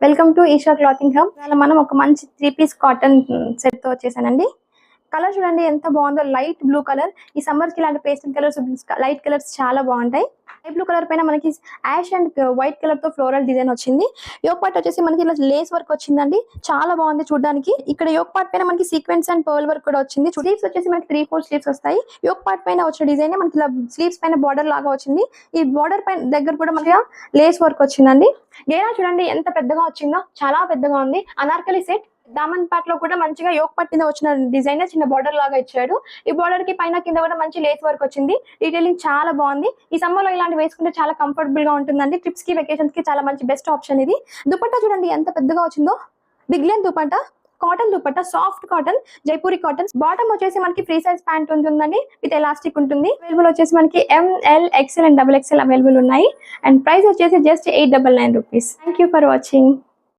Welcome to Esha clothing hub. ఇవాళ మనం ఒక మంచి 3 పీస్ కాటన్ సెట్ తో వచ్చేసానండి. కలర్ చూడండి ఎంత బాగుందో, లైట్ బ్లూ కలర్. ఈ సమ్మర్ కి ఇలాంటి పేస్టల్ కలర్స్, లైట్ కలర్స్ చాలా బాగుంటాయి. లైట్ బ్లూ కలర్ పైన మనకి యాష్ అండ్ వైట్ కలర్ తో ఫ్లోరల్ డిజైన్ వచ్చింది. యోక్ పార్ట్ వచ్చేసి మనకి ఇలా లేస్ వర్క్ వచ్చిందండి, చాలా బాగుంది చూడడానికి. ఇక్కడ యోక్ పార్ట్ పైన మనకి సీక్వెన్స్ అండ్ పర్ల్ వర్క్ కూడా వచ్చింది. స్లీవ్స్ వచ్చేసి మనకి 3-4 స్లీవ్స్ వస్తాయి. యోక్ పార్ట్ పైన వచ్చిన డిజైన్ మనకి ఇలా స్లీవ్స్ పైన బార్డర్ లాగా వచ్చింది. ఈ బార్డర్ పైన దగ్గర కూడా మనకి లేస్ వర్క్ వచ్చిందండి. గేరా చూడండి ఎంత పెద్దగా వచ్చిందో, చాలా పెద్దగా ఉంది. అనార్కలి సెట్ దామన్ పార్ట్ లో కూడా మంచిగా యోక్ పార్ట్ కింద వచ్చిన డిజైన్ చిన్న బార్డర్ లాగా ఇచ్చాడు. ఈ బార్డర్ కి పైన కింద కూడా మంచి లేస్ వర్క్ వచ్చింది. డీటెయిలింగ్ చాలా బాగుంది. ఈ సమ్మర్ లో ఇలాంటి వేసుకుంటే చాలా కంఫర్టబుల్ గా ఉంటుందండి. ట్రిప్స్ కి, వెకేషన్స్ కి చాలా మంచి బెస్ట్ ఆప్షన్ ఇది. దుపట్టా చూడండి ఎంత పెద్దగా వచ్చిందో, big length dupatta, cotton dupatta, soft cotton, Jaipuri cotton. Bottom వచ్చేసి మనకి ఫ్రీ సైజ్ ప్యాంట్ ఉంటుందండి, విత్ ఎలాస్టిక్ ఉంటుంది. అవైలబుల్ వచ్చేసి మనకి ML, XL and XXL available ఉన్నాయి. అండ్ ప్రైస్ వచ్చేసి just 899 rupees. Thank you for watching.